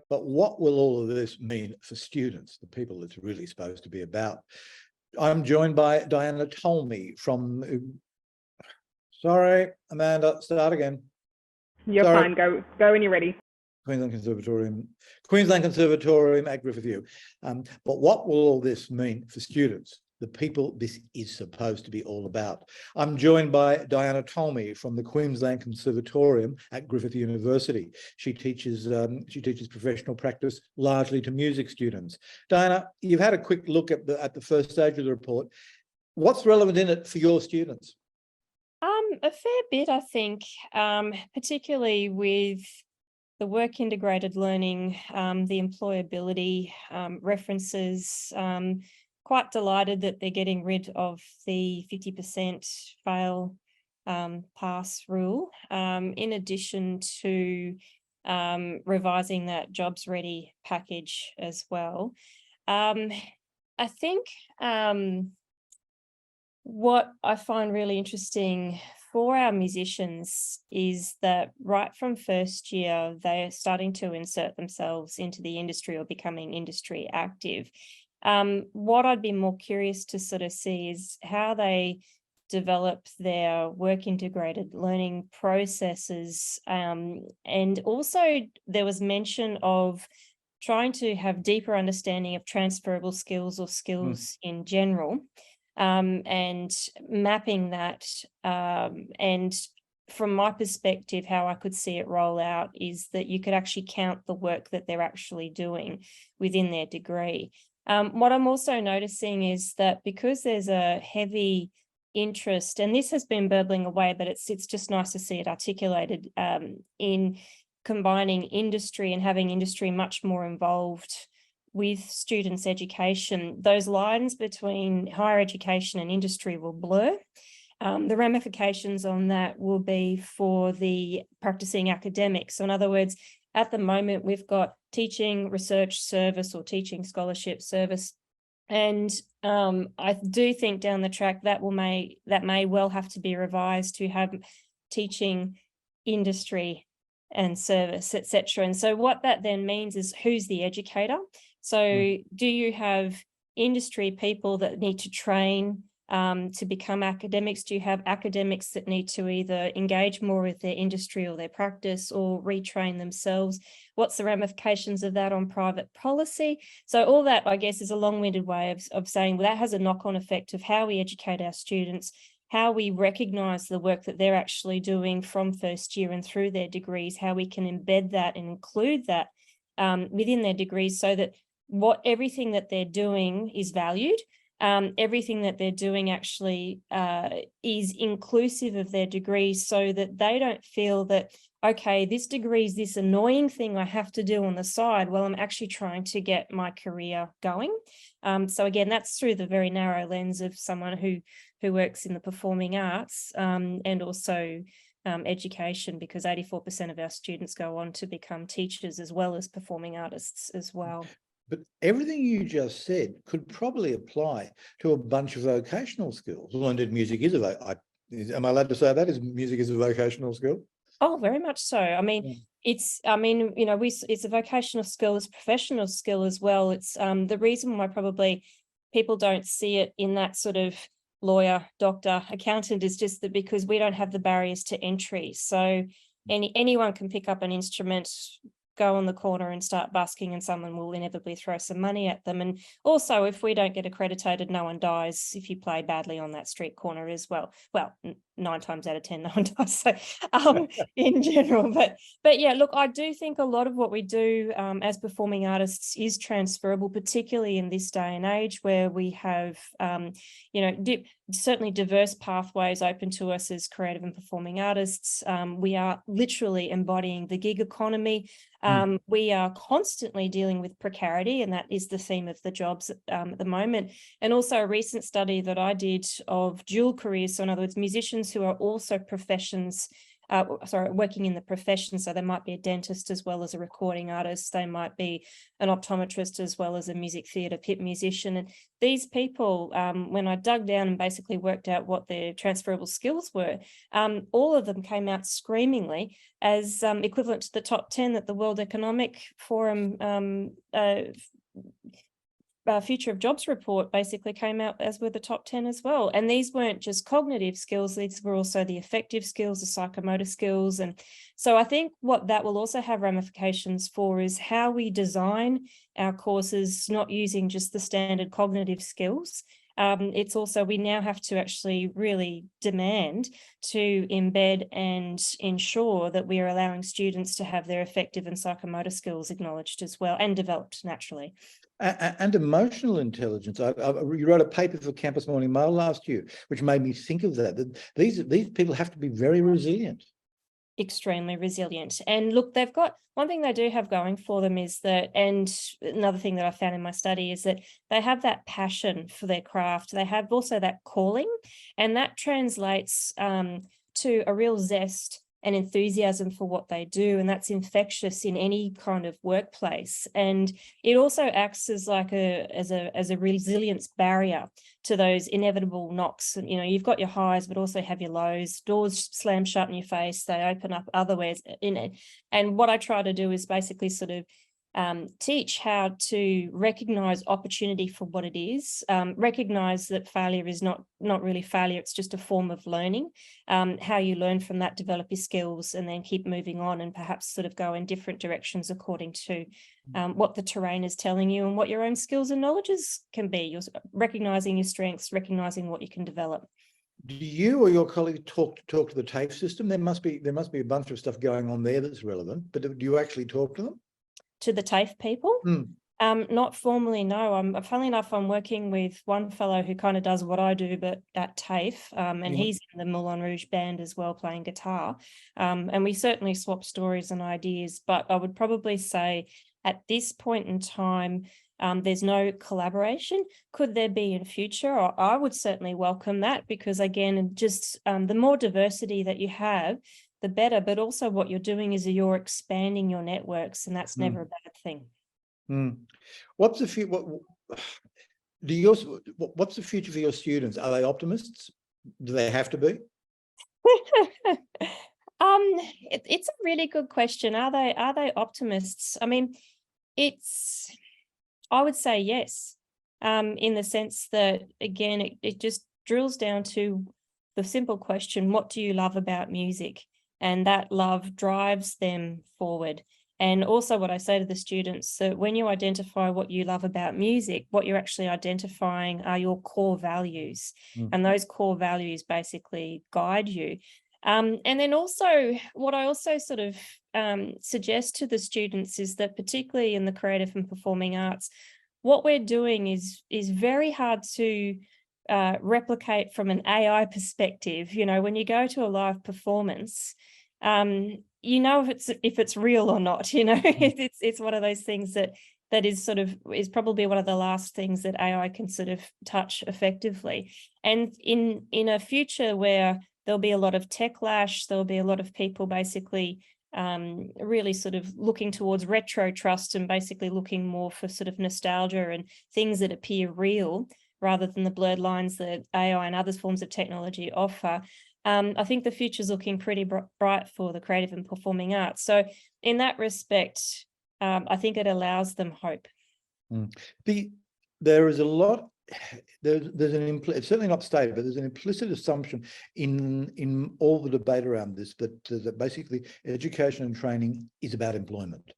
But what will all of this mean for students, the people it's really supposed to be about? I'm joined by Diana Tolmie from, sorry, Amanda, start again. You're fine. Go when you're ready. Queensland Conservatorium at Griffith U. But what will all this mean for students, the people this is supposed to be all about? I'm joined by Diana Tolmie from the Queensland Conservatorium at Griffith University. She teaches professional practice largely to music students. Diana, you've had a quick look at the first stage of the report. What's relevant in it for your students? A fair bit, I think, particularly with the work integrated learning, the employability references. Quite delighted that they're getting rid of the 50% fail pass rule, in addition to revising that jobs ready package as well. I think what I find really interesting for our musicians is that right from first year, they're starting to insert themselves into the industry or becoming industry active. What I'd be more curious to sort of see is how they develop their work integrated learning processes. And also there was mention of trying to have deeper understanding of transferable skills or skills in general. And mapping that, and from my perspective, how I could see it roll out is that you could actually count the work that they're actually doing within their degree. What I'm also noticing is that because there's a heavy interest, and this has been burbling away, but it's just nice to see it articulated in combining industry and having industry much more involved with students' education, those lines between higher education and industry will blur. The ramifications on that will be for the practicing academics. So in other words, at the moment, we've got teaching research service or teaching scholarship service. And I do think down the track that may well have to be revised to have teaching industry and service, etc. And so what that then means is who's the educator? So do you have industry people that need to train to become academics? Do you have academics that need to either engage more with their industry or their practice or retrain themselves? What's the ramifications of that on private policy? So all that, I guess, is a long-winded way of saying, well, that has a knock-on effect of how we educate our students, how we recognise the work that they're actually doing from first year and through their degrees, how we can embed that and include that within their degrees so that everything that they're doing is valued. Everything that they're doing actually is inclusive of their degrees so that they don't feel that, okay, this degree is this annoying thing I have to do on the side. Well, I'm actually trying to get my career going. So again, that's through the very narrow lens of someone who works in the performing arts and also education, because 84% of our students go on to become teachers as well as performing artists as well. But everything you just said could probably apply to a bunch of vocational skills. Well, indeed, music is am I allowed to say that? Music is a vocational skill? Oh, very much so. I mean, it's a vocational skill, it's a professional skill as well. It's the reason why probably people don't see it in that sort of lawyer, doctor, accountant is just that because we don't have the barriers to entry. So anyone can pick up an instrument, go on the corner and start busking, and someone will inevitably throw some money at them. And also, if we don't get accredited, no one dies if you play badly on that street corner as well. Well, 9 times out of 10, no one does. So in general, but yeah, look, I do think a lot of what we do as performing artists is transferable, particularly in this day and age where we have, certainly diverse pathways open to us as creative and performing artists. We are literally embodying the gig economy. We are constantly dealing with precarity, and that is the theme of the jobs at the moment. And also a recent study that I did of dual careers, so in other words, musicians who are also professions working in the profession. So they might be a dentist as well as a recording artist. They might be an optometrist as well as a music theatre pit musician. And these people, when I dug down and basically worked out what their transferable skills were, all of them came out screamingly as equivalent to the top 10 that the World Economic Forum Future of Jobs report basically came out as were the top 10 as well. And these weren't just cognitive skills, these were also the affective skills, the psychomotor skills. And so I think what that will also have ramifications for is how we design our courses, not using just the standard cognitive skills. It's also, we now have to actually really demand to embed and ensure that we are allowing students to have their affective and psychomotor skills acknowledged as well and developed naturally. And emotional intelligence. You wrote a paper for Campus Morning Mail last year, which made me think of that these people have to be very resilient. Extremely resilient. And look, they've got one thing they do have going for them is that, and another thing that I found in my study is that they have that passion for their craft. They have also that calling, and that translates to a real zest and enthusiasm for what they do, and that's infectious in any kind of workplace. And it also acts as like as a resilience barrier to those inevitable knocks. And, you know, you've got your highs, but also have your lows. Doors slam shut in your face, they open up other ways in it. And what I try to do is basically sort of teach how to recognize opportunity for what it is, recognize that failure is not really failure, it's just a form of learning, how you learn from that, develop your skills, and then keep moving on and perhaps sort of go in different directions according to what the terrain is telling you and what your own skills and knowledges can be. You're recognizing your strengths, recognizing what you can develop. Do you or your colleagues talk to the TAFE system? There must be a bunch of stuff going on there that's relevant, but do you actually talk to them? To the TAFE people? Not formally, no. Funnily enough, I'm working with one fellow who kind of does what I do, but at TAFE, and he's in the Moulin Rouge band as well, playing guitar. And we certainly swap stories and ideas, but I would probably say at this point in time, there's no collaboration. Could there be in future? I would certainly welcome that, because again, just the more diversity that you have, the better, but also what you're doing is you're expanding your networks, and that's never a bad thing. What's the future? What's the future for your students? Are they optimists? Do they have to be? It's a really good question. Are they optimists? I mean, I would say yes, in the sense that, again, it just drills down to the simple question, what do you love about music? And that love drives them forward. And also what I say to the students, that when you identify what you love about music, what you're actually identifying are your core values. And those core values basically guide you. And then also, what I also sort of suggest to the students is that, particularly in the creative and performing arts, what we're doing is very hard to replicate from an AI perspective. You know, when you go to a live performance, you know if it's real or not. You know, it's one of those things that is probably one of the last things that AI can sort of touch effectively. And in a future where there'll be a lot of techlash, there'll be a lot of people basically really sort of looking towards retro trust and basically looking more for sort of nostalgia and things that appear real, rather than the blurred lines that AI and other forms of technology offer. I think the future's looking pretty bright for the creative and performing arts. So in that respect, I think it allows them hope. There is a lot, it's certainly not stated, but there's an implicit assumption in all the debate around this that basically education and training is about employment,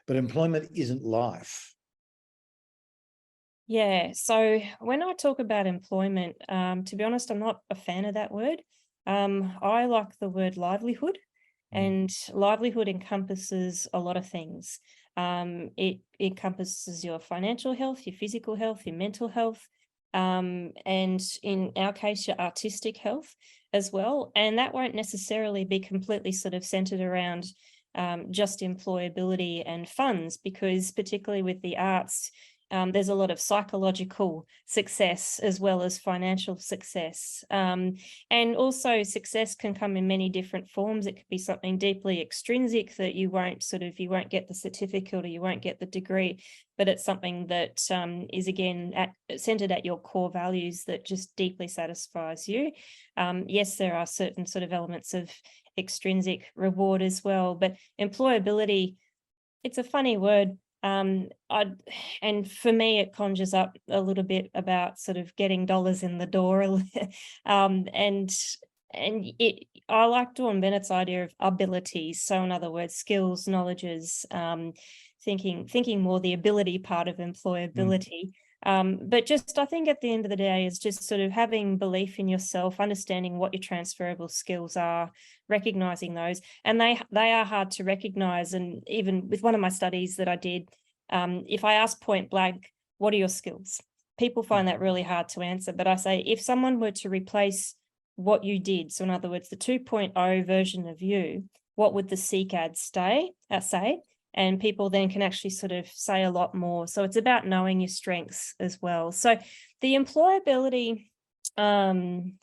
but employment isn't life. Yeah, so when I talk about employment, to be honest, I'm not a fan of that word. I like the word livelihood, and livelihood encompasses a lot of things. It encompasses your financial health, your physical health, your mental health, and in our case, your artistic health as well. And that won't necessarily be completely sort of centered around just employability and funds, because particularly with the arts, there's a lot of psychological success as well as financial success. And also success can come in many different forms. It could be something deeply extrinsic that you won't get the certificate or you won't get the degree, but it's something that is again centered at your core values that just deeply satisfies you. Yes, there are certain sort of elements of extrinsic reward as well, but employability, it's a funny word. And for me, it conjures up a little bit about sort of getting dollars in the door. I like Dawn Bennett's idea of abilities. So in other words, skills, knowledges, thinking more the ability part of employability. But just, I think at the end of the day is just sort of having belief in yourself, understanding what your transferable skills are, recognizing those. And they are hard to recognize. And even with one of my studies that I did, if I ask point blank, what are your skills? People find that really hard to answer. But I say, if someone were to replace what you did, so in other words, the 2.0 version of you, what would the CCAD say? And people then can actually sort of say a lot more. So it's about knowing your strengths as well. So the employability, I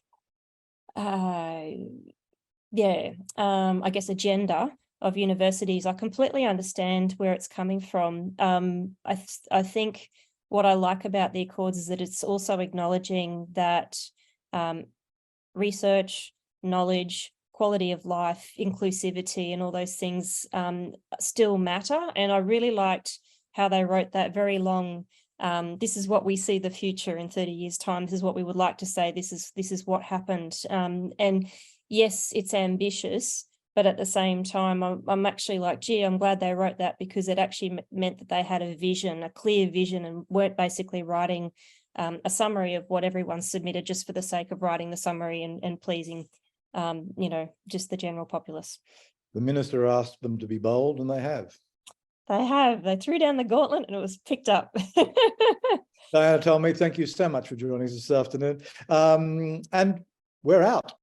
guess, agenda of universities, I completely understand where it's coming from. I think what I like about the Accords is that it's also acknowledging that research, knowledge, quality of life, inclusivity, and all those things still matter. And I really liked how they wrote that very long, this is what we see the future in 30 years' time. This is what we would like to say. This is what happened. And yes, it's ambitious, but at the same time, I'm actually like, gee, I'm glad they wrote that, because it actually meant that they had a vision, a clear vision, and weren't basically writing a summary of what everyone submitted just for the sake of writing the summary and pleasing just the general populace. The minister asked them to be bold, and they have. They threw down the gauntlet and it was picked up. Diana Tolmie, thank you so much for joining us this afternoon. And we're out.